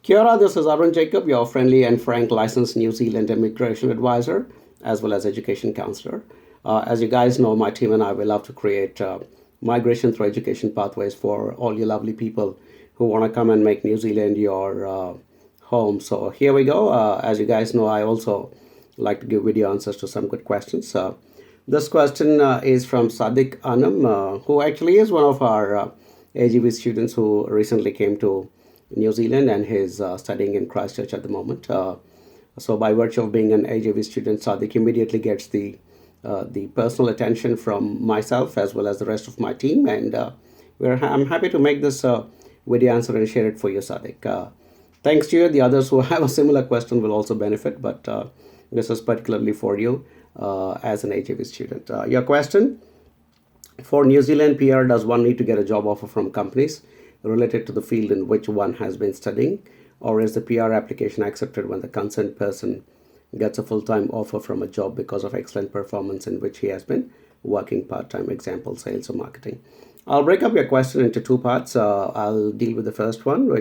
Kia ora, this is Arun Jacob, your friendly and frank licensed New Zealand immigration advisor, as well as education counselor. As you guys know, my team and I will love to create migration through education pathways for all you lovely people who want to come and make New Zealand your home. So here we go. As you guys know, I also like to give video answers to some good questions. This question is from Sadiq Anam, who actually is one of our AGV students who recently came to New Zealand and he's studying in Christchurch at the moment. So by virtue of being an AJV student, Sadiq immediately gets the personal attention from myself as well as the rest of my team, and I'm happy to make this video answer and share it for you, Sadiq. Thanks to you. The others who have a similar question will also benefit, but this is particularly for you as an AJV student. Your question: for New Zealand PR, does one need to get a job offer from companies related to the field in which one has been studying, or is the PR application accepted when the concerned person gets a full-time offer from a job because of excellent performance in which he has been working part-time, example, sales or marketing? I'll break up your question into two parts. I'll deal with the first one,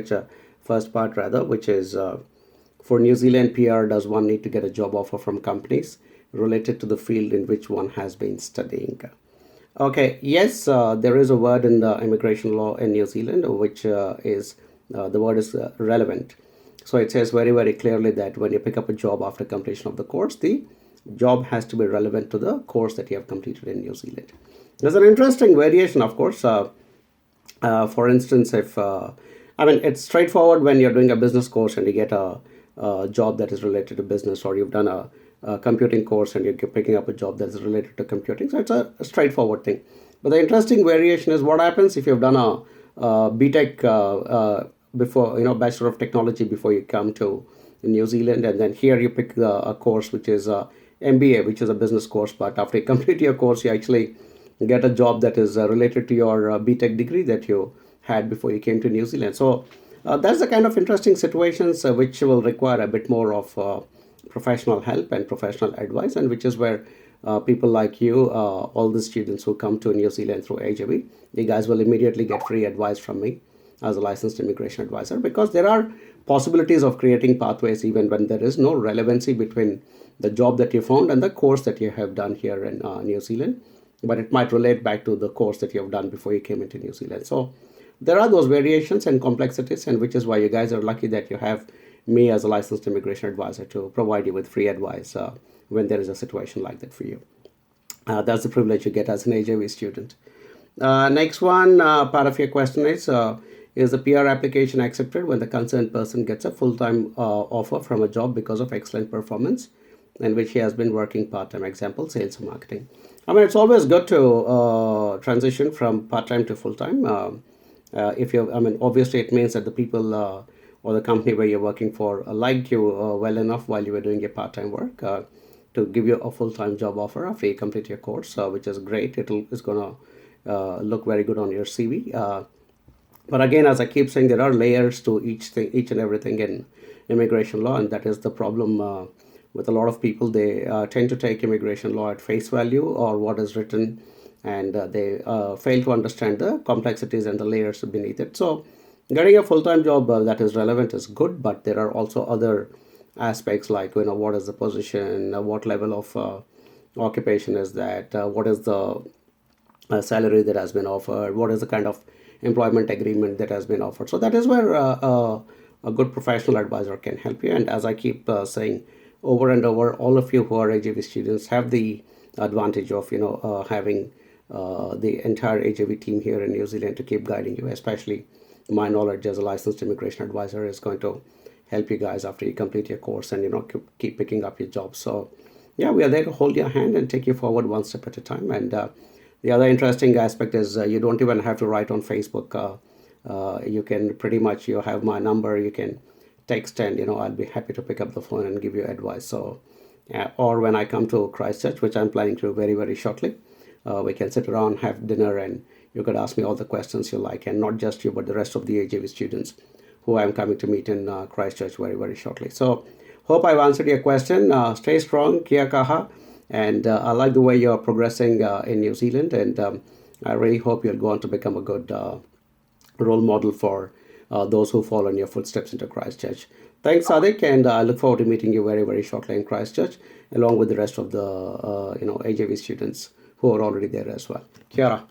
first part rather, which is for New Zealand PR, does one need to get a job offer from companies related to the field in which one has been studying? Okay, yes, there is a word in the immigration law in New Zealand which is the word is relevant. So it says very, very clearly that when you pick up a job after completion of the course, the job has to be relevant to the course that you have completed in New Zealand. There's an interesting variation, of course. For instance, if I mean, it's straightforward when you're doing a business course and you get a job that is related to business, or you've done a computing course and you're picking up a job that's related to computing. So it's a straightforward thing. But the interesting variation is what happens if you've done a BTech before, Bachelor of Technology before you come to New Zealand, and then here you pick a course which is a MBA, which is a business course. But after you complete your course, you actually get a job that is related to your BTech degree that you had before you came to New Zealand. So that's the kind of interesting situations which will require a bit more of professional help and professional advice, and which is where people like you, all the students who come to New Zealand through AJV, you guys will immediately get free advice from me as a licensed immigration advisor, because there are possibilities of creating pathways even when there is no relevancy between the job that you found and the course that you have done here in New Zealand, but it might relate back to the course that you have done before you came into New Zealand. So there are those variations and complexities, and which is why you guys are lucky that you have me as a licensed immigration advisor to provide you with free advice when there is a situation like that for you. That's the privilege you get as an AJV student. Next one, part of your question is the PR application accepted when the concerned person gets a full-time offer from a job because of excellent performance in which he has been working part-time, example, sales or marketing? I mean, it's always good to transition from part-time to full-time. If you, I mean, obviously it means that the people or the company where you're working for liked you well enough while you were doing your part-time work to give you a full-time job offer after you complete your course, which is great. It's going to look very good on your CV. But again, as I keep saying, there are layers to each thing, each and everything in immigration law, and that is the problem with a lot of people. They tend to take immigration law at face value or what is written, and they fail to understand the complexities and the layers beneath it. So getting a full-time job that is relevant is good, but there are also other aspects like, what is the position, what level of occupation is that, what is the salary that has been offered, what is the kind of employment agreement that has been offered. So that is where a good professional advisor can help you. And as I keep saying over and over, all of you who are AJV students have the advantage of having the entire AJV team here in New Zealand to keep guiding you. Especially my knowledge as a licensed immigration advisor is going to help you guys after you complete your course and keep picking up your job. So yeah, we are there to hold your hand and take you forward one step at a time. And the other interesting aspect is you don't even have to write on Facebook. You can pretty much, you have my number, you can text, and I'll be happy to pick up the phone and give you advice. So or when I come to Christchurch, which I'm planning to do very, very shortly, we can sit around, have dinner, and you could ask me all the questions you like, and not just you, but the rest of the AJV students who I'm coming to meet in Christchurch very, very shortly. So hope I've answered your question. Stay strong, kia kaha, and I like the way you're progressing in New Zealand, and I really hope you'll go on to become a good role model for those who follow in your footsteps into Christchurch. Thanks, Sadik, and I look forward to meeting you very, very shortly in Christchurch, along with the rest of the AJV students who are already there as well. Kia ora.